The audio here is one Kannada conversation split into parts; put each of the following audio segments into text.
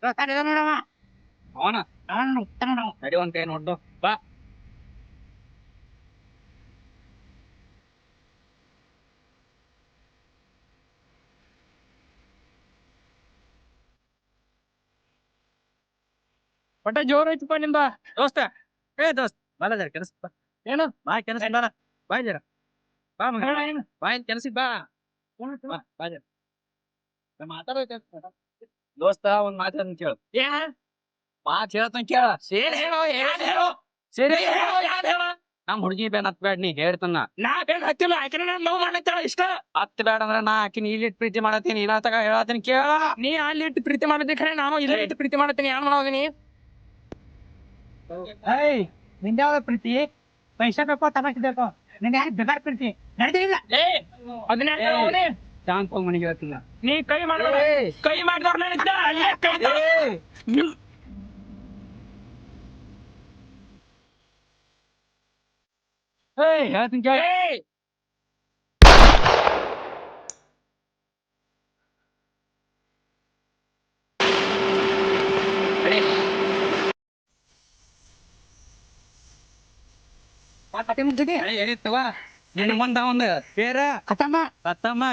ನೋಡವ ಅವನ ನಡಿ ಒಂದ್ ಕೈ ನೋಡ್ದು ಬಾ. ಒಟ್ಟ ಜೋರ್ ಐತಪ್ಪ ನಿಂದ ದೋಸ್ತ ದೋಸ್ತ್ ಬಾಲ ಜರ ಕೆಲಸ ಬಾ. ಏನು ಬಾ ಕೆಲಸ ಬಾರ ಬಾ ಜರ ಬಾ ಮಗ ಹೇಳ ಏನು ಬಾ ಏನ್ ಕೆಲಸಕ್ಕೆ ಬಾ. ಬಾ ಬಾ ಜರ ಮಾತಾಡೋಕೆ ದೋಸ್ತ ಒಂದ್ ಮಾತಾಡ್ ಕೇಳು. ಮಾತ್ ಹೇಳ್ತಾನ ಕೇಳ. ಸೇರಿ ಹೇಳೋ ಯಾರು ಹೇಳೋ ಸರಿ ಹೇಳೋ ಯಾರು ಹೇಳೋ ನಮ್ ಹುಡುಗಿ ಬೇನ್ ಹತ್ ಬೇಡ ನೀ ಹೇಳ್ತಾನ. ನಾ ಬೇಗ ಹತ್ತಿಲ್ಲ ಯಾಕಂದ್ರೆ ನಾನು ಲವ್ ಮಾಡತ್ತೇಳ ಇಷ್ಟ ಹತ್ ಬೇಡ ಅಂದ್ರ ನಾ ಆಕಿನ ಇಲ್ಲಿಟ್ ಪ್ರೀತಿ ಮಾಡತ್ತೀನಿ ಇನ್ನ ತಗ ಹೇಳತ್ತೀನಿ ಕೇಳ. ನೀ ಅಲ್ಲಿ ಇಟ್ಟು ಪ್ರೀತಿ ಮಾಡೋದೇ ಖರೆ ನಾನು ಇಲ್ಲಿ ಇಟ್ಟು ಪ್ರೀತಿ ಮಾಡತ್ತೀನಿ ಏನ್ ಮಾಡೋದಿನಿ ನಿಂದ ಯಾವ್ದ ಪ್ರೀತಿ ಪೈಸಾ ಬೇಕೋ ತಗೋತಿದ್ದೇಕೋ ನಿಂಗೆ ಯಾಕೆ ಬೇಕಾದ ಪ್ರೀತಿ ನಡೆದಿಲ್ಲ ಅದನ್ನ ಶಾಂತ ಮನೆಗೆ ಹೇಳ್ತಿಲ್ಲ. ನೀ ಕೈ ಮಾಡ್ಬೇಡ ಕೈ ಮಾಡಿದವ್ರ ಅಲ್ಲೇ ಕೈ ಹೇಳ್ತೀನಿ ಕೇಳ. ಹೇಳಿತ್ತವ ನಿನ್ನ ಮುಂದ ಒಂದು ಬೇರ ಕತಮ್ಮ ಸತ್ತಮ್ಮ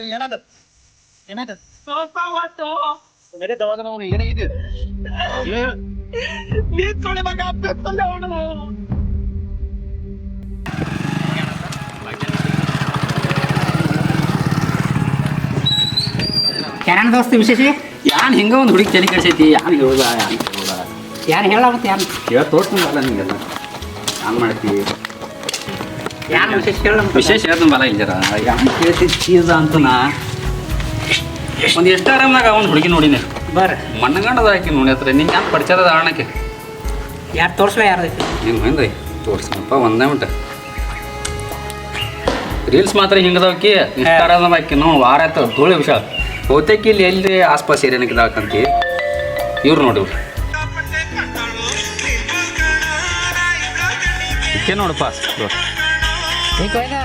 ಏನಾದ ಏನಾದ ನೀ ತೊಳೆ ಮಗ ಅಪ್ಪಲ್ಲ ಅವನು ಯಾರಣ್ಣ ದೋಸ್ತ ವಿಶೇಷ ಯಾನ್ ಹಿಂಗ ಒಂದು ಹುಡುಗಿ ತಲೆ ಕಡ್ಸೈತಿ ಯಾನ್ ಹೇಳುದ ಯಾರು ಹೇಳ ಮತ್ತೆ ಯಾರು ಹೇಳ ತೋರ್ಸಲ್ಲ ನಿಂಗೆಲ್ಲ ಯಾನ್ ಮಾಡ್ತೀವಿ ಯಾರು ವಿಶೇಷ ಹೇಳ ವಿಶೇಷ ಹೇಳ್ತಾನ ಬಲ ಇಲ್ಜರ ಯಾನ್ ಕೇಳ್ತಿ ಚೀಸ ಅಂತನ ಒಂದ್ ಎಷ್ಟು ಆರಾಮ್ನಾಗ ಅವ್ನ ಹುಡುಗಿ ನೋಡಿನಿ ಬರ್ರ ಮಣ್ಣಗಂಡದ ಹಾಕಿ ನೋಡಿ ಹತ್ರ ನಿಂಗೆ ಯಾನ್ ಪರಿಚಯದ ಆಣಕ್ಕೆ ಯಾರು ತೋರಿಸ್ಲ ಯಾರು ನಿಂಗೆ ಹಿಂದೆ ತೋರ್ಸಪ್ಪ ಒಂದೇ ಮಿಂಟ ರೀಲ್ಸ್ ಮಾತ್ರ ಹಿಂಗದವಕಿ ಇನ್ಸ್ಟಾಗ್ರಾಮ್ ಹಾಕಿ ನಾವು ವಾರ ಆಯ್ತು ಧೂಳಿ ವಿಷಯ ಬಹುತೇಕ ಇಲ್ಲಿ ಎಲ್ಲಿ ಆಸ್ಪಾಸ್ ಏರಿಯಾನಕ್ಕಿದಾಕಂತಿ ಇವ್ರು ನೋಡಿ ಇಕ್ಕೆ ನೋಡಪ್ಪ ಈಗ ವೈದ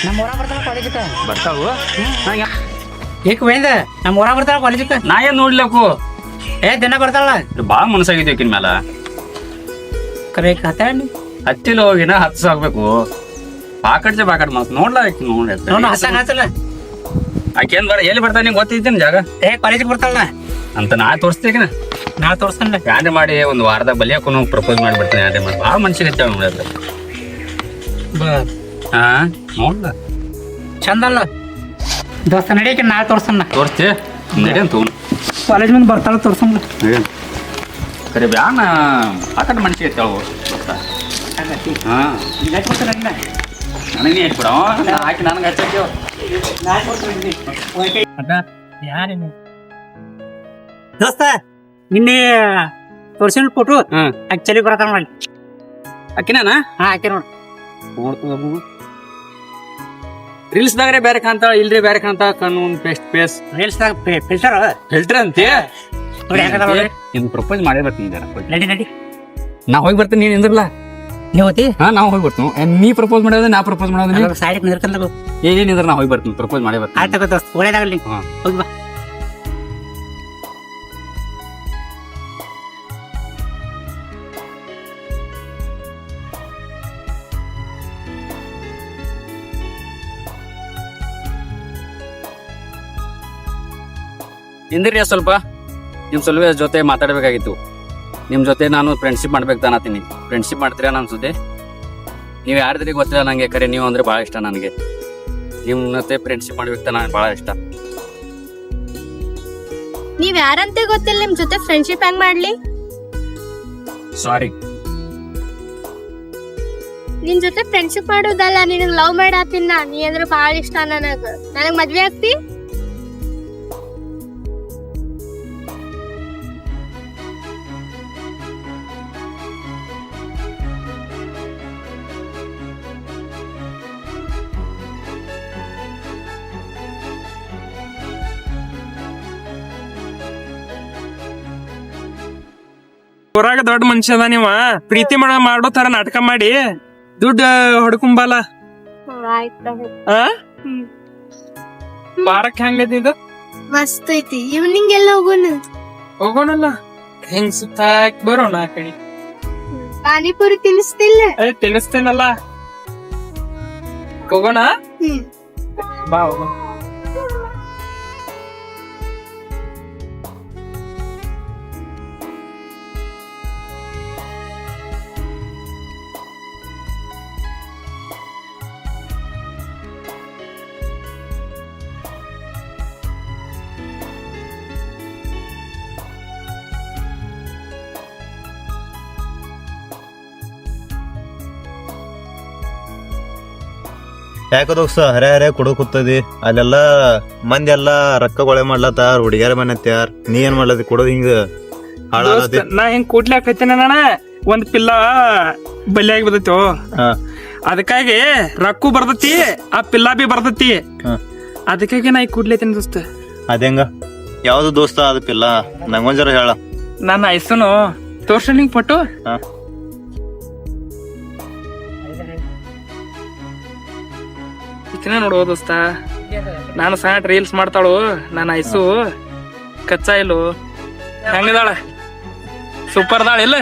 ನಮ್ಮ ಊರಾಗ ಬರ್ತಾಳ ಕಾಲೇಜಕ್ಕೆ ಬರ್ತಾವು ನಂಗೆ ಈಗ ವೈದ ನಮ್ಮ ಊರಾಗ ಬರ್ತಾಳ ಕಾಲೇಜಕ್ಕೆ ನಾ ಏನು ನೋಡ್ಲಕ್ಕು ದಿನ ಬರ್ತಾಳ ಭಾಳ ಮನಸ್ಸಾಗಿದ್ವಿ ಆಕಿನ ಮೇಲೆ ಕರೆ ಕತೆ ಹತ್ತಿಲ್ಲ ಹೋಗಿನ ಹತ್ತು ಆಗ್ಬೇಕು ಬಾಕಡ್ಜೆ ಬಾಕಡ್ ಮನ್ಸು ನೋಡ್ಲ ಆಕಿ ನೋಡಿ ನೋಡು ಹಸಂಗ ಹಚ್ಚಲ್ಲ ಆಕೇನ್ ಬರ ಎಲ್ಲಿ ಬರ್ತಾನೆ ನಿಂಗೆ ಗೊತ್ತಿದ್ದೇನೆ ಜಾಗ ಕಾಲೇಜಿಗೆ ಬರ್ತಾಳ ಅಂತ ನಾ ತೋರಿಸ್ತೇಕಿನ ನಾ ತೋರಿಸ್ತಾನ ಯಾರೇ ಮಾಡಿ ಒಂದು ವಾರದಾಗ ಬಲಿ ಹಾಕೊಂಡು ಪ್ರಪೋಸ್ ಮಾಡಿಬಿಡ್ತೇನೆ ಯಾರೇ ಮಾಡಿ ಭಾಳ ಮನ್ಸಿಗೆ ಹಚ್ಚಾಳ ನೋಡಿ ಹಾ ನೋಡ್ದ ಚಂದ ಅಲ್ಲ ದೋಸ್ತ ನಡಿಯಕ್ಕೆ ನಾ ತೋರಿಸ್ತಾನ ತೋರಿಸ್ತಿ ನಡಿ ಅಂತ ಕಾಲೇಜ್ ಮುಂದೆ ಬರ್ತಾಳ ತೋರ್ಸಂಗ ಕರೆ ಬ್ಯಾನ ಆಕಟ್ ಮನ್ಸಿಗೆ ಹಚ್ಚಾವು ಹಾಂ ನನಗೆ ಇಟ್ಬಿಡ ಹಾಕಿ ನನಗೆ ಹಚ್ಚಕ್ಕೆ ಯಾರೇನು ದೋಸ್ತ ನಿನ್ನೆ ತೋರ್ಸಿನ ಫೋಟೋ ಆಕ್ಚುಲಿ ಬರತಾನ ಮಾಡಿ ಅಕ್ಕಿನ ಆಕೆ ನೋಡು ರೀಲ್ಸ್ದಾಗ್ರೆ ಬೇರೆ ಕಾಣ್ತಾಳ ಇಲ್ರಿ ಬೇರೆ ಕಾಣ್ತಾಳ ಕಣ್ಣು ಪೇಸ್ಟ್ ಪೇಸ್ ರೀಲ್ಸ್ದಾಗ ಫಿಲ್ಟರ್ ಫಿಲ್ಟರ್ ಅಂತೆ ನೋಡಿ ಹೆಂಗದ ನೋಡಿ. ನಿನ್ ಪ್ರಪೋಸ್ ಮಾಡೇ ಬರ್ತೀನಿ ಜರ ನಡಿ ನಡಿ ನಾ ಹೋಗಿ ಬರ್ತೀನಿ ನೀನ್ ನಿಂದ್ರಲ್ಲ ನೀವು ಹೋತಿ ಹಾ ನಾವು ಹೋಗಿ ಬರ್ತೀನಿ ನೀ ಪ್ರಪೋಸ್ ಮಾಡೋದ ನಾ ಪ್ರಪೋಸ್ ಮಾಡೋದ ಸೈಡ್ ನಿಂದಿರ್ತಾನ ಏನಿದ್ರ ನಾ ಹೋಗಿ ಬರ್ತೀನಿ ಪ್ರಪೋಸ್ ಮಾಡೇ ಬರ್ತೀನಿ ಆಯ್ತು ದೋಸ್ತ ಒಳ್ಳೇದಾಗಲಿ ಹಾ. ಹೋಗಿ ಬಾ ನಿಂದ್ರಿ ಸ್ವಲ್ಪ ನಿಮ್ ಸ್ವಲ್ಪ ಜೊತೆ ಮಾತಾಡ್ಬೇಕಾಗಿತ್ತು ನಿಮ್ ಜೊತೆ ನಾನು ಫ್ರೆಂಡ್ಶಿಪ್ ಮಾಡ್ಬೇಕು ತಾನತೀನಿ ಫ್ರೆಂಡ್ಶಿಪ್ ಮಾಡ್ತೀರಾ ನನ್ನ ಜೊತೆ ನೀವು ಯಾರ್ದ್ರಿಗೆ ಗೊತ್ತಿಲ್ಲ ನಂಗೆ ಕರೆ ನೀವು ಅಂದ್ರೆ ಬಹಳ ಇಷ್ಟ ನನಗೆ ನಿಮ್ ಜೊತೆ ಫ್ರೆಂಡ್ಶಿಪ್ ಮಾಡ್ಬೇಕು ನನಗೆ ಬಹಳ ಇಷ್ಟ ನೀವ್ ಯಾರಂತೆ ಗೊತ್ತಿಲ್ಲ ನಿಮ್ ಜೊತೆ ಫ್ರೆಂಡ್ಶಿಪ್ ಹೆಂಗ್ ಮಾಡ್ಲಿ ಸಾರಿ ನಿನ್ ಜೊತೆ ಫ್ರೆಂಡ್ಶಿಪ್ ಮಾಡೋದಲ್ಲ ನಿನಗ್ ಲವ್ ಮಾಡಾತಿನ ನೀ ಅಂದ್ರೆ ಬಾಳ ಇಷ್ಟ ನನಗ್ ಮದ್ವೆ ಆಗ್ತಿ ಊರಾಗ ದೊಡ್ಡ ಮನುಷ್ಯ ಅದ ನೀವ ಪ್ರೀತಿ ಮಾಡೋ ತರ ನಾಟಕ ಮಾಡಿ ದುಡ್ಡು ಹೊಡ್ಕೊಂಬಲ್ಲ ಆ ಬಾರಕ್ ಹೆಂಗೈತಿ ಇದು ಮಸ್ತ್ ಐತಿ ಈವ್ನಿಂಗ್ ಎಲ್ಲ ಹೋಗೋಣ ಹೋಗೋಣಲ್ಲ ಹೆಂಗ್ ಸುತ್ತಾಕ್ ಬರೋಣ ಆ ಕಡೆ ಪಾನಿಪುರಿ ತಿನ್ನಿಸ್ತಿಲ್ಲ ತಿನ್ನಿಸ್ತೇನಲ್ಲ ಹೋಗೋಣ ಬಾ ಹೋಗೋಣ ಯಾಕ ದೋಸ್ತ ಹರೇ ಹರೇ ಕುಡಕುತ್ತದಿ ಅಲ್ಲೆಲ್ಲ ಮಂದಿ ಎಲ್ಲಾ ರೊಕ್ಕ ಕೊಳೆ ಮಾಡ್ಲತ್ತಾರ ಹುಡುಗ್ಯಾರ ಮನೆತ್ಯಾರ ನೀ ಏನ್ ಮಾಡ್ಲತ್ತಿ ಕುಡೋದ್ ಹಿಂಗ ಹಾಳಾಗತಿ ನಾ ಹಿಂಗ್ ಕೂಡ್ಲಾಕೈತೇನ ಅಣ್ಣ ಒಂದ್ ಪಿಲ್ಲ ಬಲಿಯಾಗಿ ಬರ್ತೈತೋ ಅದಕ್ಕಾಗಿ ರೊಕ್ಕ ಬರ್ತತಿ ಆ ಪಿಲ್ಲ ಬಿ ಬರ್ತತಿ ಅದಕ್ಕಾಗಿ ನಾ ಈಗ ಕೂಡ್ಲೈತೇನೆ ದೋಸ್ತ ಅದೇಂಗ ಯಾವ್ದು ದೋಸ್ತ ಅದಕ್ಕಿಲ್ಲ ನಂಗೊಂದ್ ಜರ ಹೇಳ ನನ್ನ ಐಸನು ತೋರ್ಸ ನಿಂಗ್ ಫೋಟೋ ಇತನ ನೋಡುವ ದೋಸ್ತ ನಾನು ಸಹ ರೀಲ್ಸ್ ಮಾಡ್ತಾಳು ನನ್ನ ಐಸು ಕಚ್ಚಾ ಇಲ್ಲು ಹೆಂಗದಾಳ ಸೂಪರ್ ದಾಳ ಇಲ್ಲ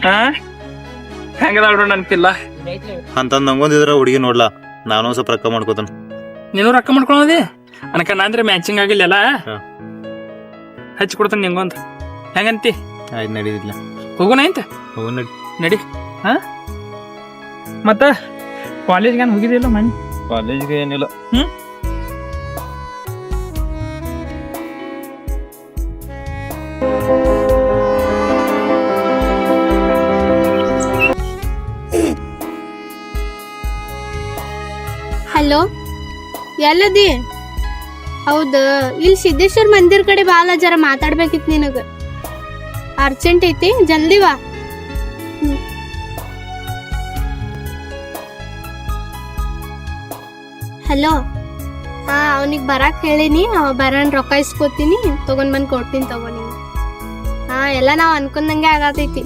ಹಾ ಹೆಂಗದಾಳ ನೋಡ್ ನನ್ ಪಿಲ್ಲ ಅಂತ ನಂಗೊಂದಿದ್ರ ಹುಡುಗಿ ನೋಡ್ಲಾ ನಾನು ಸ್ವಲ್ಪ ರೊಕ್ಕ ಮಾಡ್ಕೋತಾನ ನೀನು ರೊಕ್ಕ ಮಾಡ್ಕೊಳೋದಿ ಅನಕ ನಾಂದ್ರೆ ಮ್ಯಾಚಿಂಗ್ ಆಗಿಲ್ಲಲ್ಲ ಹಚ್ಚಿ ಕೊಡ್ತಾನೆ ನಿಂಗೊಂದ್ ಹೆಂಗಂತಿ ಆಯ್ತು ನಡೀದಿಲ್ಲ ಹೋಗೋಣ ಅಂತ ಹೋಗ್ ನಡಿ ನಡಿ ಹಾ ಮತ್ತ ಕಾಲೇಜ್ಗೆ ಹೋಗಿದಿಲ್ಲ ಮಣ್ಣು ಕಾಲೇಜ್ಗೆ ಏನಿಲ್ಲ ಹಲೋ ಎಲ್ಲದಿ ಹೌದ ಇಲ್ಲಿ ಸಿದ್ದೇಶ್ವರ್ ಮಂದಿರ್ ಕಡೆ ಬಾಲ ಜರ ಮಾತಾಡ್ಬೇಕಿತ್ತು ನಿನಗ ಅರ್ಜೆಂಟ್ ಐತಿ ಜಲ್ದಿ ಬಾ ಹಲೋ ಹಾ ಅವನಿಗೆ ಬರಾಕ್ ಹೇಳಿನಿ ಅವ ಬರನ್ ರೊಕ್ಕ ಇಸ್ಕೊತೀನಿ ತಗೊಂಡ್ ಬಂದ್ ಕೊಡ್ತೀನಿ ತಗೊಂಡಿ ಹಾ ಎಲ್ಲ ನಾವ್ ಅನ್ಕೊಂಡಂಗೆ ಆಗತೈತಿ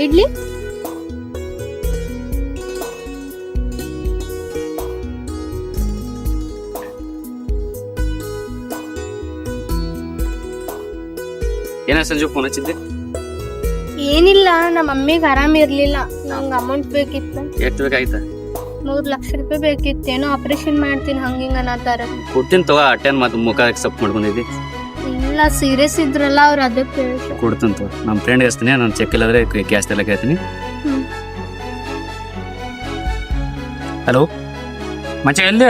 ಇಡ್ಲಿ ಏನ ಸಂಜು ಫೋನ್ ಹಚ್ಚಿದ್ದೆ ಏನಿಲ್ಲ ನಮ್ಮ ಮಮ್ಮಿಗೆ ಆರಾಮ್ ಇರ್ಲಿಲ್ಲ ನಂಗೆ ಅಮೌಂಟ್ ಬೇಕಿತ್ತು ಎಷ್ಟು ಬೇಕಾಯ್ತ 3 ಲಕ್ಷ ರೂಪಾಯಿ ಬೇಕಿತ್ತು ಏನೋ ಆಪರೇಷನ್ ಮಾಡ್ತೀನಿ ಹಂಗಿಂಗ ಅನ್ನತಾರ ಕೊಡ್ತೀನಿ ತಗೋ ಅಟೆನ್ ಮತ್ತೆ ಮುಖ ಎಕ್ಸೆಪ್ಟ್ ಮಾಡ್ಕೊಂಡಿದ್ದಿ ಇಲ್ಲ ಸೀರಿಯಸ್ ಇದ್ರಲ್ಲ ಅವ್ರು ಅದಕ್ಕೆ ಕೊಡ್ತೀನಿ ತಗೋ ನಮ್ಮ ಫ್ರೆಂಡ್ ಹಚ್ತೀನಿ ನಾನು ಚೆಕ್ ಇಲ್ಲಾದ್ರೆ ಕ್ಯಾಶ್ ಎಲ್ಲ ಕೇಳ್ತೀನಿ ಹಲೋ ಮಚ್ಚ ಎಲ್ಲಿ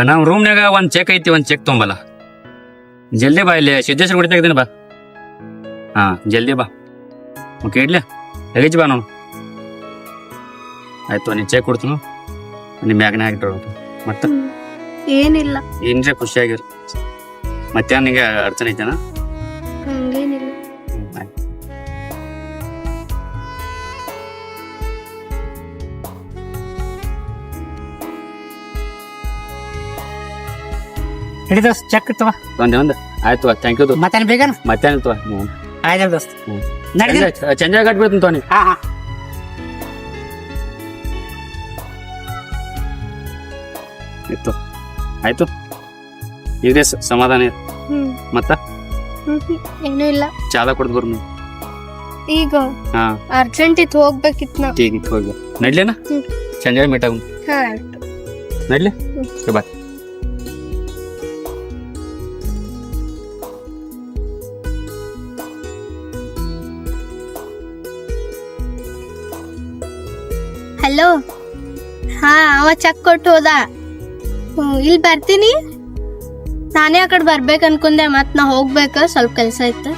ನಮ್ಮ ರೂಮ್ನಾಗ ಒಂದು ಚೆಕ್ ಐತಿ ಒಂದು ಚೆಕ್ ತೊಂಬಲ್ಲ ಜಲ್ದಿ ಬಾ ಇಲ್ಲಿ ಸಿದ್ದೇಶ್ವರ ಗುಡಿ ತೆಗ್ದೀನಿ ಬಾ ಹಾ ಜಲ್ದಿ ಬಾ ಓಕೆ ಇಡ್ಲಿ ಹೇಗಿಚ್ಚಿ ಬಾ ನೋಡು ಆಯ್ತು ನೀನು ಚೆಕ್ ಕೊಡ್ತೀನಿ ನಿಮ್ಮ ಮ್ಯಾಗ್ನ ಹಾಕಿಟ್ಟು ಮತ್ತೆ ಏನಿಲ್ಲ ಏನ್ರೆ ಖುಷಿಯಾಗಿರು ಮತ್ತೆ ನಿಂಗೆ ಅಡಚಣೆ ಐತೆನಾ ಹಂಗೇನಿಲ್ಲ ಹಿಡಿದ ಚೆಕ್ ತಗೋ ಒಂದೇ ಆಯ್ತು ಥ್ಯಾಂಕ್ ಯು ಮತ್ತೇನ್ ಬೇಕೇನು ಮತ್ತೇನಿಲ್ಲ ತೋ ಆಯ್ತು ದೋಸ್ತ ನಡಿ ಚೇಂಜ್ ಆಗಿ ಕಟ್ಬಿಡ್ತೀನಿ ತೋ ನೀವು ಹಾ ಹಾ ಇತ್ತು ಆಯ್ತು ಇದೆ ಸಮಾಧಾನ ಇದೆ. ಹ್ಮ್ ಮತ್ತ ಏನೂ ಇಲ್ಲ ಚಾದ ಕುಡ್ದು ಬರ್ನು ಈಗ ಹಾ ಅರ್ಜೆಂಟ್ ಇತ್ತು ಹೋಗ್ಬೇಕಿತ್ತು ನಾ ಈಗ ಹೋಗಿ ನಡ್ಲೇನಾ ಹ್ಮ್. ಚೇಂಜ್ ಆಗಿ ಮೀಟ್ ಆಗ ಹಾ ನಡ್ಲಿ ಬಾಯ್ ಹಲೋ ಹಾ ಅವ ಚೆಕ್ ಕೊಟ್ಟು ಹೋದ ಇಲ್ಲಿ ಬರ್ತೀನಿ ನಾನೇ ಆ ಕಡೆ ಬರ್ಬೇಕು ಅನ್ಕೊಂಡೆ ಮತ್ ನಾ ಹೋಗ್ಬೇಕು ಸ್ವಲ್ಪ ಕೆಲಸ ಇತ್ತು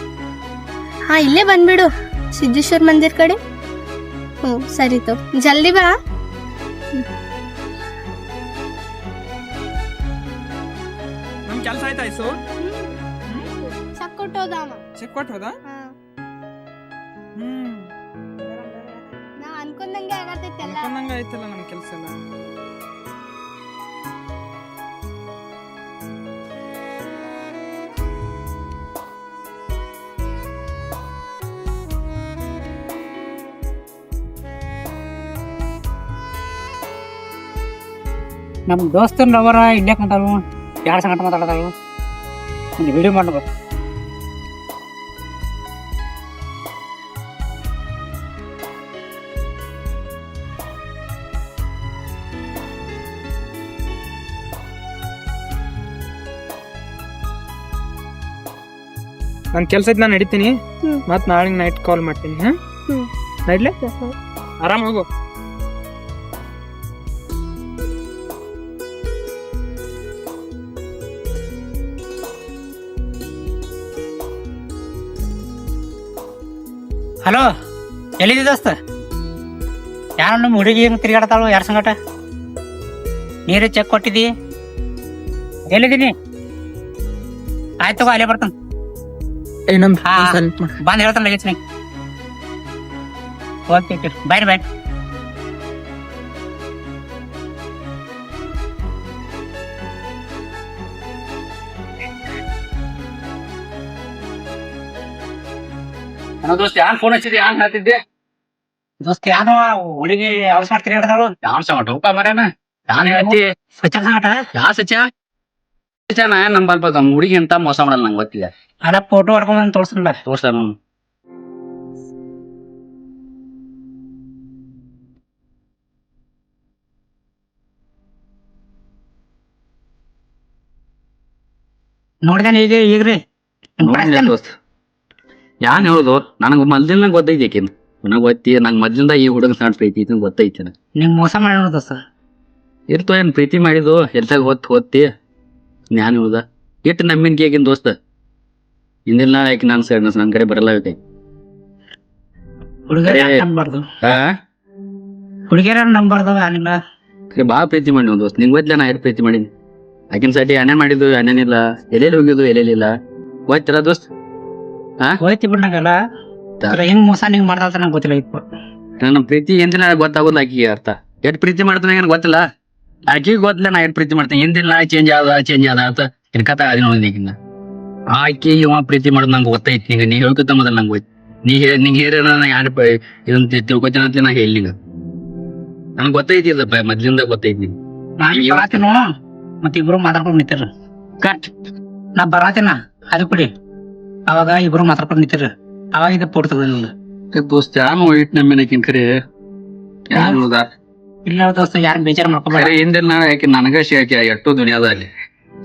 ಹಾ ಇಲ್ಲೇ ಬಂದ್ಬಿಡು ಸಿದ್ದೇಶ್ವರ ಮಂದಿರ್ ಕಡೆ ಸರಿ ತೋ ಜಲ್ದಿ ಬಾ ನಮ್ ಕೆಲ್ಸ ಆಯ್ತಾ ಐಸು ಚೆಕ್ ಕೊಟ್ಟು ಹೋದ ಅವ ಚೆಕ್ ಕೊಟ್ಟು ಹೋದ ಹಾ ಹ್ಮ್ ನಾ ಅನ್ಕೊಂಡಂಗೆ ಆಗತೈತಿ ಎಲ್ಲ ಅನ್ಕೊಂಡಂಗ ಆಯ್ತಲ್ಲ ನಮ್ ಕೆಲ್ಸ ಎಲ್ಲ ನಮ್ಮ ದೋಸ್ತನ ಲವರ ಇಲ್ಲೇ ಕುಂತಾಳು ಯಾರ ಸಂಗಟ ಮಾತಾಡತಾಳು ಒಂದು ವಿಡಿಯೋ ಮಾಡ್ಬೇಕು ನನ್ ಕೆಲ್ಸ ಐತ್ ನಾನು ನಡಿತೀನಿ ಹ್ಮ್. ಮತ್ ನಾಳೆ ನೈಟ್ ಕಾಲ್ ಮಾಡ್ತೀನಿ ಹಾ ಹ್ಮ್. ನಡ್ಲೆ ಆರಾಮ್ ಹೋಗು ಹಲೋ ಎಲ್ಲಿದ್ದಿ ದೋಸ್ತ ಯಾರು ನಮ್ಮ ಹುಡುಗಿ ತಿರುಗಾಡ್ತಾಳು ಯಾರ ಸಂಗಟ ನೀರೇ ಚೆಕ್ ಕೊಟ್ಟಿದ್ದಿ ಎಲ್ಲಿದ್ದೀನಿ ಆಯ್ತು ತಗೋ ಅಲ್ಲೇ ಬರ್ತಾನೆ ಇನ್ನೊಂದು ಹಾ ಬಂದ್ ಹೇಳ್ತಾನೆ ಲಗೇಜ್ ನಂಗೆ ಓಕೆ ಬಾಯ್ ಬಾಯ್ ದೋಸ್ತ ಯಾನ್ ಫೋನ್ ಹಚ್ಚಿದ್ದೆ ಯಾನ್ ಹೇಳ್ತಿದ್ದೆ ದೋಸ್ತ ಯಾನು ಹುಡುಗಿ ಅವ್ರ ಸಂಗಟ ತಿರುಗಾಡ್ತಾಳು ಯಾನ್ ಸಂಗಟ ಹೋಪ ಮರ್ಯಾನ ಯಾನ್ ಹೇಳ್ತಿ ಸ್ವಚ್ಛ ಸಂಗಟ ಯಾ ಸಚ ನಾ ಏನ್ ನಂಬಲ್ಪ ನಮ್ಮ ಹುಡುಗಿ ಅಂತ ಮೋಸ ಮಾಡಲ್ಲ ನಂಗೆ ಗೊತ್ತಿಲ್ಲ ಅಲ್ಲ ಫೋಟೋ ಹೊಡ್ಕೊಂಡ್ ತೋರ್ಸಲ್ಲ ತೋರ್ಸ ನೋಡಿದೇನೆ ಈಗ್ರಿ ದೋಸ್ತ ಯಾನ್ ಹೇಳುದು ನನಗ್ ಮೊದ್ಲಿನ ಗೊತ್ತೈತಿ ಆಕಿನ್ ನನಗ್ ಗೊತ್ತಿ ನಂಗ್ ಮೊದ್ಲಿಂದ ಈ ಹುಡುಗ ಸಣ್ಣ ಪ್ರೀತಿ ಐತಿ ಗೊತ್ತೈತಿ ನನಗ್ ನಿಮ್ ಮೋಸ ಮಾಡಿ ದೋಸ್ತ ಇರ್ತೋ ಏನ್ ಪ್ರೀತಿ ಮಾಡಿದ್ದು ಎಲ್ತಾಗ ಓದ್ತಿ ಜ್ಞಾನ ಹೇಳುದ ಇಟ್ಟು ನಮ್ಮಿನ್ಕಿ ಆಗಿನ ದೋಸ್ತ ಹಿಂದಿನ ನಾಳೆ ಆಕಿ ನಾನು ಸೈಡ್ ನನ್ ಕಡೆ ಬರಲ್ಲ ಹುಡುಗರ ಏ. ನಂಬಾರ್ದು ಹಾ ಹುಡುಗಿಯರ ನಂಬಾರ್ದು ಏನಿಲ್ಲ ಬಾ ಪ್ರೀತಿ ಮಾಡಿ ನಾವು ದೋಸ್ತ ನಿಂಗ್ ಗೊತ್ತಿಲ್ಲ ನಾ ಯಾರು ಪ್ರೀತಿ ಮಾಡೀನಿ ಆಕಿನ ಸೈಡ್ ಏನೇನ್ ಮಾಡಿದ್ದು ಏನೇನಿಲ್ಲ ಎಲ್ಲೆಲ್ಲಿ ಹೋಗಿದ್ದು ಎಲ್ಲೆಲ್ಲಿಲ್ಲ ಗೊತ್ತಿಲ್ಲ ದೋಸ್ತ್ ಹೋಯ್ತಿ ಬಿಡ್ನಾಗಲ್ಲ ಹೆಂಗ್ ಮೋಸ ನಿಂಗ್ ಮಾಡ್ತಾ ನಂಗೆ ಗೊತ್ತಿಲ್ಲ ಇತ್ತು ನನ್ನ ಪ್ರೀತಿ ಎಂದಿನ ಗೊತ್ತಾಗೋಲ್ಲ ಆಕಿಗೆ ಅರ್ಥ ಎಷ್ಟ್ ಪ್ರೀತಿ ಮಾಡ್ತಾನೆ ಏನ್ ಗೊತ್ತಿಲ್ಲ ಆಕಿಗೆ ಗೊತ್ತಿಲ್ಲ ನಾ ಎಷ್ಟ್ ಪ್ರೀತಿ ಮಾಡ್ತೇನೆ ಹಿಂದಿನ ಚೇಂಜ್ ಆದ ಅಂತ ಇನ್ಕತ ಅದನ್ನ ಆಕಿ ಇವ ಪ್ರೀತಿ ಮಾಡೋದು ನಂಗೆ ಗೊತ್ತೈತಿ ಈಗ ನೀ ಹೇಳ್ಕೊತ ಮೊದಲ ನಂಗೆ ಗೊತ್ತು ನಿಂಗೆ ಹೇರ ಯಾರು ಇದನ್ನ ತಿಳ್ಕೊತೀನಿ ಅಂತ ನಾ ಹೇಳಿ ನನ್ಗೆ ಗೊತ್ತೈತಿ ಇದಪ್ಪ ಮೊದ್ಲಿಂದ ಗೊತ್ತೈತಿ ನಾನ್ ಬರಾತೀನೋ ಮತ್ ಇಬ್ರು ಮಾತಾಡ್ಕೊಂಡ್ ನಿಂತಿರ ಕಟ್ ನಾ ಬರಾತೀನ ಅದು ಕೊಡಿ ಅವಾಗ ಇಬ್ರು ಮಾತಾಡ್ಕೊಂಡ್ ನಿಂತಿರ ಅವಾಗ ಇದು ಫೋಟೋ ತಗೊಂಡಿಲ್ಲ ದೋಸ್ತ ಯಾರು ಇಟ್ ನಮ್ಮೇನಕಿನ್ ಖರೆ ಯಾರು ಹೋದ ಇಲ್ಲ ದೋಸ್ತ ಯಾರು ಬೇಜಾರ್ ಮಾಡ್ಕೊಬೇಡ ಖರೆ ಹಿಂದಿನ ನಾಳೆ ಯಾಕೆ ನನಗ ಶಾಕಿ ಎಷ್ಟೋ ದುನಿಯಾದ ಅಲ್ಲಿ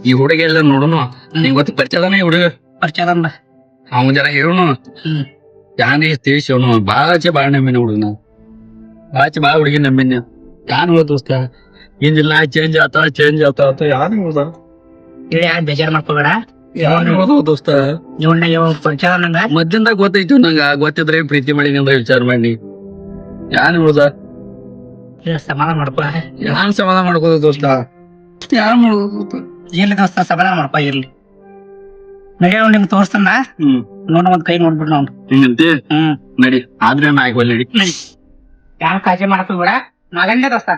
ಈ ಹುಡುಗ ಎಲ್ಲ ನೋಡುನು ನಿಂಗ್ ಗೊತ್ತ ಪರಿಚಯದಾನ ಈ ಹುಡುಗ ಪರಿಚಯ ಅದ ಅವ್ನ ಜರ ಹೇಳುನು ಹ್ಮ್. ಯಾನ್ ತಿಳಿಸಿ ಅವನು ಬಾಳಾಚೆ ಬಾಳ ನಂಬಿನ ಹುಡುಗನ ಬಾಚೆ ಬಾಳ ಹುಡುಗಿ ನಂಬಿನ ಯಾನ್ ಹೇಳ ದೋಸ್ತ ಹಿಂದಿಲ್ಲ ಚೇಂಜ್ ಆತ ಅಂತ ಯಾನ್ ಹೇಳ್ದ ಇಲ್ಲಿ ಯಾರು ಬೇಜಾರ್ ಮಾಡ್ಕೋಬೇಡ ಯಾನ್ ಹೇಳ್ದ ದೋಸ್ತ ಇವಣ್ಣ ಇವ ಪರಿಚಯ ಅದ ನಂಗ ಮದ್ದಿಂದ ಗೊತ್ತೈತು ನಂಗ ಗೊತ್ತಿದ್ರೆ ಪ್ರೀತಿ ಮಾಡಿ ಅಂತ ವಿಚಾರ ಮಾಡಿ ಯಾನ್ ಹೇಳ್ದ ಇಲ್ಲ, ಸಮಾಧಾನ ಮಾಡ್ಕೋ ಯಾನ್ ಸಮಾಧಾನ ಮಾಡ್ಕೋದ ದೋಸ್ತ ಯಾನ್ ಮಾಡೋದು ಇರ್ಲಿ ದೋಸ್ತ ಸಮಾಧಾನ ಮಾಡ್ಕೋ ಇರ್ಲಿ ನಡೆಯೋ ನಿಮ್ಗೆ ತೋರಿಸ್ತಾನ ನೋಡ ಒಂದ್ ಕೈ ನೋಡ್ಬಿಡ್ ನಾವು ಹಿಂಗಂತಿ ಹ್ಮ್ ನಡಿ ಆದ್ರೆ ನಾ ಆಗೋಲ್ ನಡಿ ಯಾವ ಕಾಳಜಿ ಮಾಡ್ಕೋಬೇಡ ಮಗಂದೆ ದೋಸ್ತ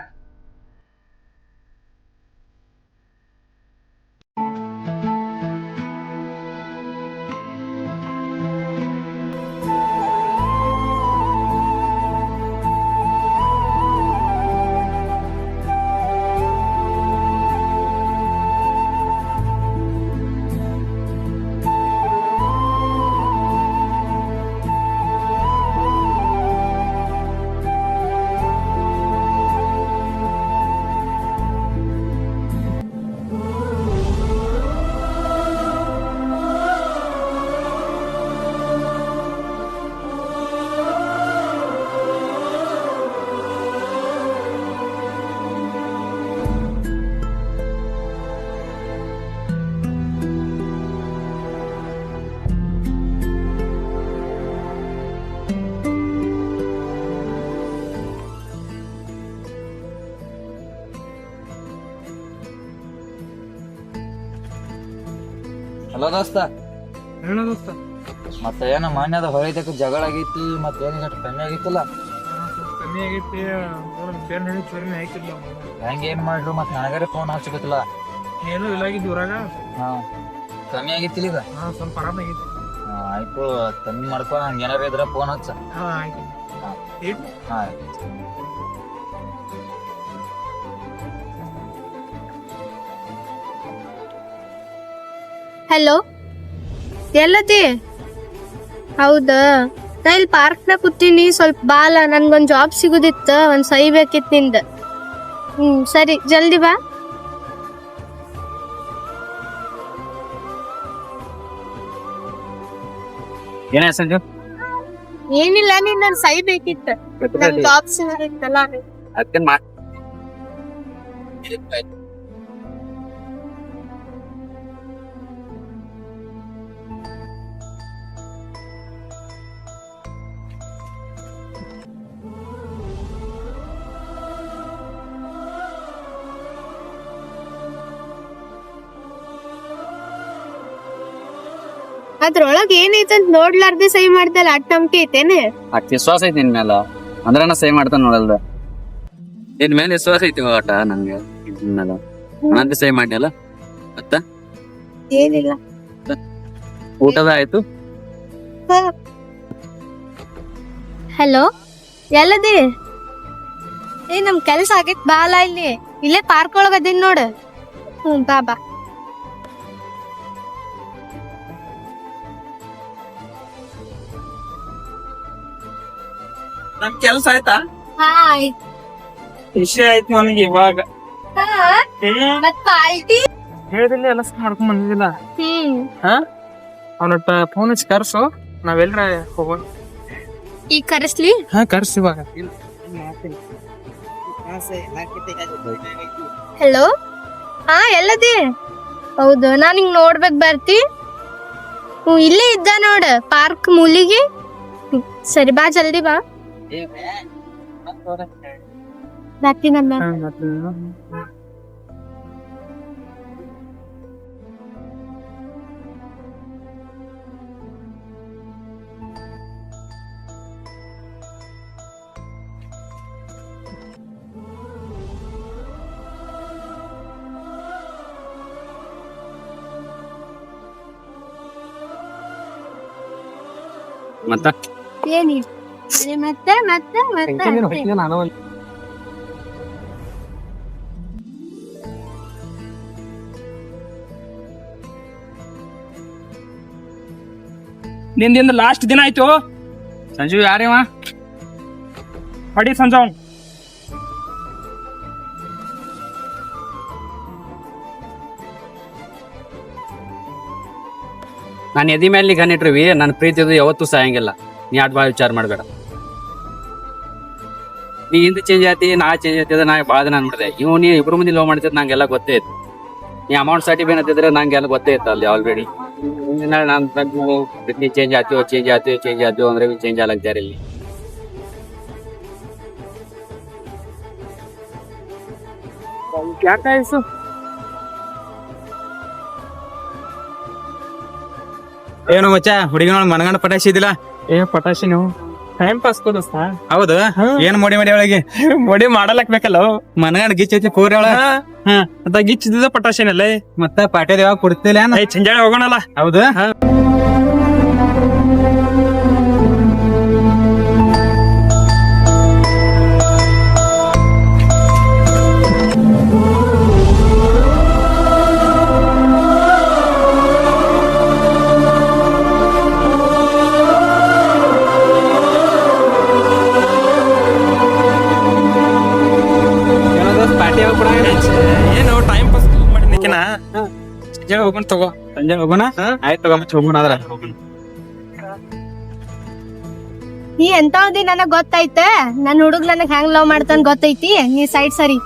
ದೋಸ್ತ ಹೇಳೋ ದೋಸ್ತ ಮತ್ತೆ ಏನ ಮಾನ್ಯದ ಹೊಳಿದಕ್ಕೆ ಜಗಳ ಆಗೈತಿ ಮತ್ತೆ ಏನ್ ಕಮ್ಮಿ ಆಗೈತಿಲ್ಲ ಕಮ್ಮಿ ಆಗೈತಿ ಬೇರೆ ಹೇಳಿ ಚೂರಿನ ಹಾಕಿಲ್ಲ ಹೆಂಗ ಏನ್ ಮಾಡ್ರು ಮತ್ ನನಗಾರೆ ಫೋನ್ ಹಚ್ಚಬೇಕಲ್ಲ ಏನು ಇಲ್ಲಾಗಿದ್ದು ಊರಾಗ ಹಾ ಕಮ್ಮಿ ಆಗೈತಿಲ್ಲ ಈಗ ಸ್ವಲ್ಪ ಆರಾಮ ಆಗೈತಿ ಆಯ್ತು ಕಮ್ಮಿ ಮಾಡ್ಕೊ ಹಂಗ ಏನಾರ ಇದ್ರ ಫೋನ್ ಹಚ್ಚ ಆಯ್ತು ಹಾ ಹಲೋ ಎಲ್ಲದಿ? ಹೌದಾ, ನಾ ಇಲ್ಲಿ ಪಾರ್ಕ್ನಾಗ ಕೂತೀನಿ. ಸ್ವಲ್ಪ ಬಾಲ, ನನ್ಗೊಂದ್ ಜಾಬ್ ಸಿಗುದಿತ್ತ, ಒಂದ್ ಸಹಿ ಬೇಕಿತ್ತು ನಿಂದ. ಸರಿ, ಜಲ್ದಿ ಬಾ. ಏನ ಸಂಜು? ಏನಿಲ್ಲ, ನೀನ್ ನನ್ ಸಹಿ ಬೇಕಿತ್ತ, ನನ್ ಜಾಬ್ ಸಿಗುದಿತ್ತಲ್ಲ. ಅದಕ್ಕೇನ್ ಅದ್ರೊಳಗ್ ಏನೈತಂತ ನೋಡ್ಲಾರ್ದೆ ಸಹಿ ಮಾಡ್ದಲ್ಲ, ಅಟ್ ನಂಬಿಕೆ ಐತೇನೆ? ಅಟ್ ವಿಶ್ವಾಸ ಐತಿ ನಿನ್ ಮೇಲ, ಅಂದ್ರ ನಾ ಸಹಿ ಮಾಡ್ತಾನ ನೋಡಲ್ದ. ನಿನ್ ಮೇಲೆ ವಿಶ್ವಾಸ ಐತಿ ಆಟ ನನ್ಗೆ. ನಿನ್ ಮೇಲ ನಂದು ಸಹಿ ಮಾಡ್ನಲ್ಲ. ಮತ್ತ ಏನಿಲ್ಲ. ಊಟದ ಆಯ್ತು? ಹಲೋ, ಎಲ್ಲದಿ? ನಮ್ ಕೆಲ್ಸ ಆಗೈತ್, ಬಾಲ ಇಲ್ಲಿ. ಇಲ್ಲೇ ಪಾರ್ಕ್ ಒಳಗ ಅದೀನ್ ನೋಡು. ಬಾ ಬಾ. ನಮ್ ಕೆಲ್ಸ ಆಯ್ತಾ? ಆಯ್ತು. ವಿಷಯ ಆಯ್ತು ನನಗೆ ಇವಾಗ. ಮತ್ ಪಾಲ್ಟಿ? ಹೇಳ್ದಿಲ್ಲ ಎಲ್ಲ ಮಾಡ್ಕೊಂಡ್ ಬಂದಿಲ್ಲ. ಅವನೊಟ್ಟ ಫೋನ್ ಹಚ್ಚಿ ಕರ್ಸು, ನಾವೆಲ್ರ ಹೋಗೋಣ. ಈಗ ಕರೆಸ್ಲಿ? ಕರ್ಸಿ ಇವಾಗ. ಹಲೋ, ಎಲ್ಲದಿ? ಹೌದು, ನಾನ್ ಹಿಂಗ್ ನೋಡ್ಬೇಕ್ ಬರ್ತಿ? ಇಲ್ಲೇ ಇದ್ದ ನೋಡ, ಪಾರ್ಕ್ ಮೂಲಿಗೆ. ಸರಿ, ಬಾ ಜಲ್ದಿ ಬಾ. ಬರ್ತೀನಮ್ಮ. ಮತ್ತ ಏನಿಲ್ಲ, ಮತ್ತೆ ಮತ್ತೆ ಮತ್ತೆ ನಾನು ನಿಂದಿಂದ ಲಾಸ್ಟ್ ದಿನ ಆಯ್ತು. ಸಂಜು ಯಾರೇವ? ಹೊಡಿ ಸಂಜವ್. ನಾನು ಎದಿ ಮೇಲೆ ಕಣ್ಣಿಟ್ರಿವಿ, ನನ್ನ ಪ್ರೀತಿದು ಯಾವತ್ತೂ ಸಾಯಂಗಿಲ್ಲ. ನೀ ಆಟ ಭಾಳ ವಿಚಾರ ಮಾಡಬೇಡ. ನೀ ಹಿಂದೆ ಚೇಂಜ್ ಆಯ್ತಿ, ನಾ ಚೇಂಜ್ ಆಯ್ತಿದ್ರೆ ನಾ ಭಾಳ ದಿನ ಅನ್ಬಿಡ್ದೆ. ನೀ ಇಬ್ರು ಮಂದಿ ಲವ್ ಮಾಡ್ತಿದ್ ನಂಗೆಲ್ಲ ಗೊತ್ತೇ ಇತ್ತು. ನೀ ಅಮೌಂಟ್ ಸರ್ಟಿಫಿಕೇಟ್ ಅಂತಿದ್ರೆ ನಂಗೆಲ್ಲ ಗೊತ್ತೇ ಇತ್ತು ಅಲ್ಲಿ ಆಲ್ರೆಡಿ. ನಾನು ಚೇಂಜ್ ಆಯ್ತೀವಿ ಅಂದ್ರೆ ಚೇಂಜ್ ಆಗ್ಲಾಗ್ತಾರೆ ಇಲ್ಲಿ. ಯಾಕಾಯ್ಸು ಏನು ಮಚ್ಚ ಹುಡುಗಿ ಮನಗಂಡ ಪಟಾಯಿಸಿದಿಲ್ಲ? ಪಟಾಶಿ ನೀವು ಟೈಮ್ ಪಾಸ್ ದೋಸ್ತ. ಹೌದು, ಏನ್ ಮೋಡಿ ಒಳಗೆ ಮೊಡಿ ಮಾಡಲಕ್ ಬೇಕಲ್ಲ. ಮನಗಂಡ ಗಿಚ್ಚೈತಿ ಪೂರ ಒಳ ಅದ ಗಿಚ್ಚಿದ ಪಟಾಶಿನಲ್ಲ. ಮತ್ತ ಪಾಟ್ಯದ ಯಾವಾಗ ಕೊಡ್ತಿಲ್ಲ? ಚಂಜಾಳೆ ಹೋಗೋಣಲ್ಲ. ಹೌದು, ಏನು ಟೈಮ್ ಪಾಸ್ ಮಾಡಿನ ಸಂಜೆ ಹೋಗೋಣ ತಗೋ. ಸಂಜೆ ಹೋಗೋಣ. ಆಯ್ತು ತಗೋ, ಹೋಗೋಣ. ಅದ್ರ ನೀ ಎಂತವದಿ ನನಗ್ ಗೊತ್ತೈತ. ನನ್ ಹುಡುಗ್ ನನಗ್ ಹೆಂಗ್ ಲವ್ ಮಾಡ್ತಾನ ಗೊತ್ತೈತಿ. ನೀ ಸೈಡ್ ಸರಿ.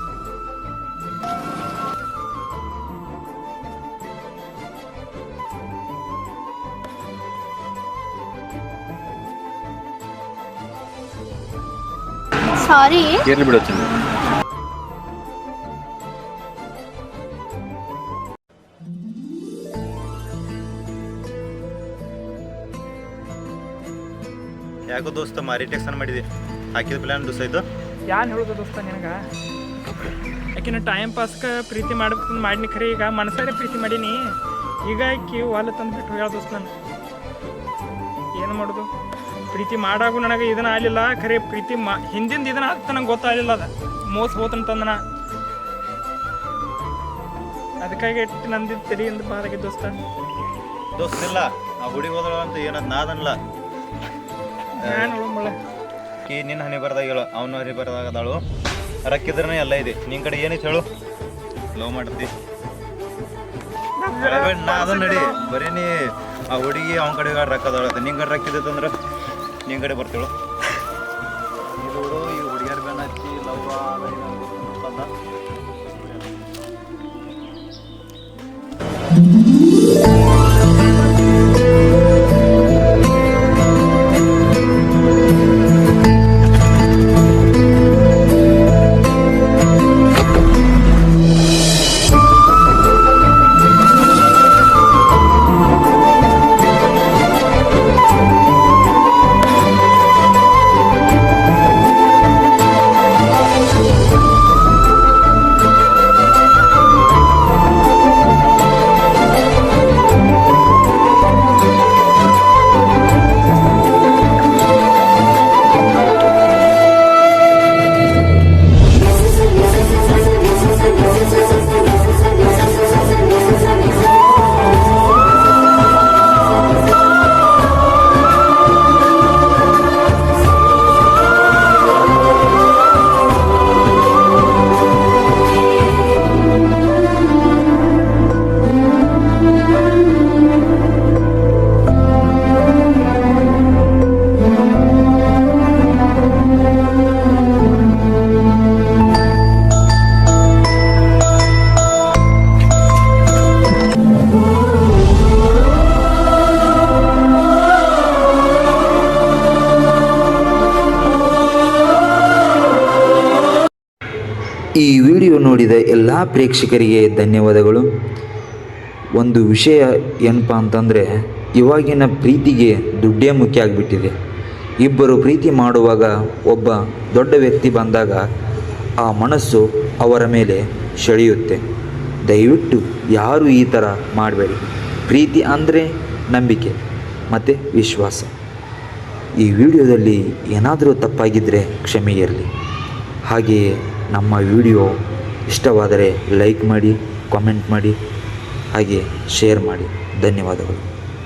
ಸಾರಿ. ಇರ್ಲಿ ಬಿಡು. ಯಾಕೋ ದೋಸ್ತ ಮಾರಿ ಟೆಕ್ಸನ್ ಮಾಡಿದೆ ಹಾಕಿದ ಪ್ಲಾನ್ ದುಸ್ ಆಯ್ತು. ಯಾನ್ ಹೇಳುದು ದೋಸ್ತ ನಿನಗ ಆಕಿನ ಟೈಮ್ ಪಾಸ್ಗೆ ಪ್ರೀತಿ ಮಾಡ್ಬೇಕು ಮಾಡಿನಿ ಖರೆ ಈಗ ಮನಸಾರೆ ಪ್ರೀತಿ ಮಾಡೀನಿ. ಈಗ ಆಕಿ ಹೊಲ ತಂದ್ಬಿಟ್ಟು ಹೋಗ್ಯಾಳ ದೋಸ್ತ. ನಾನು ಏನು ಮಾಡೋದು? ಪ್ರೀತಿ ಮಾಡಾಗೂ ನನಗೆ ಇದನ್ನ ಆಗಲಿಲ್ಲ ಖರೆ ಪ್ರೀತಿ ಹಿಂದಿಂದ ಇದನ್ನ ಆಗ್ತ ನಂಗೆ ಗೊತ್ತಾಗಲಿಲ್ಲ. ಅದ ಮೋಸ ಹೋತಂತಂದನ ಅದಕ್ಕಾಗಿ ಇಟ್ಟು ನಂದಿದ್ದು ತಲೆಯಿಂದ ಬಾದಾಗಿ ದೋಸ್ತ. ದೋಸ್ತಿಲ್ಲ ಆ ಹುಡುಗಿ ಹೋದಳ ಅಂತ ಏನದ್ ನಾದನ್ಲ ಕಿ ನಿನ್ನ ಹನಿ ಬರ್ದಾಗ ಹೇಳು, ಅವನು ಹನಿ ಬರ್ದಾಗದಾಳು. ರಕ್ಕಿದ್ರನೇ ಎಲ್ಲ ಇದೆ. ನಿನ್ ಕಡೆ ಏನೈತೆ ಹೇಳು? ಲವ್ ಮಾಡ್ತಿ ನಾ ಅದನ್ನ ನಡಿ. ಬರೀ ನೀ ಆ ಹುಡುಗಿ ಅವನ ಕಡೆ ರೊಕ್ಕ ಅದಾಳತ್ತೆ. ನಿನ್ ಕಡೆ ರಕ್ಕಿದಂದ್ರ ನಿನ್ ಕಡೆ ಬರ್ತೇಳು. ಇದು ಈ ಹುಡುಗಿಯರ್ ಬೆನ್ನ ಹಚ್ಚಿ ಲವ್ ಅಂತ ಈ ವಿಡಿಯೋ ನೋಡಿದ ಎಲ್ಲ ಪ್ರೇಕ್ಷಕರಿಗೆ ಧನ್ಯವಾದಗಳು. ಒಂದು ವಿಷಯ ಏನಪ್ಪ ಅಂತಂದರೆ, ಇವಾಗಿನ ಪ್ರೀತಿಗೆ ದುಡ್ಡೇ ಮುಖ್ಯ ಆಗಿಬಿಟ್ಟಿದೆ. ಇಬ್ಬರು ಪ್ರೀತಿ ಮಾಡುವಾಗ ಒಬ್ಬ ದೊಡ್ಡ ವ್ಯಕ್ತಿ ಬಂದಾಗ ಆ ಮನಸ್ಸು ಅವರ ಮೇಲೆ ಸೆಳೆಯುತ್ತೆ. ದಯವಿಟ್ಟು ಯಾರೂ ಈ ಥರ ಮಾಡಬೇಡಿ. ಪ್ರೀತಿ ಅಂದರೆ ನಂಬಿಕೆ ಮತ್ತು ವಿಶ್ವಾಸ. ಈ ವಿಡಿಯೋದಲ್ಲಿ ಏನಾದರೂ ತಪ್ಪಾಗಿದ್ದರೆ ಕ್ಷಮೆ ಇರಲಿ. ಹಾಗೆಯೇ ನಮ್ಮ ವಿಡಿಯೋ ಇಷ್ಟವಾದರೆ ಲೈಕ್ ಮಾಡಿ, ಕಾಮೆಂಟ್ ಮಾಡಿ, ಹಾಗೆ ಶೇರ್ ಮಾಡಿ. ಧನ್ಯವಾದಗಳು.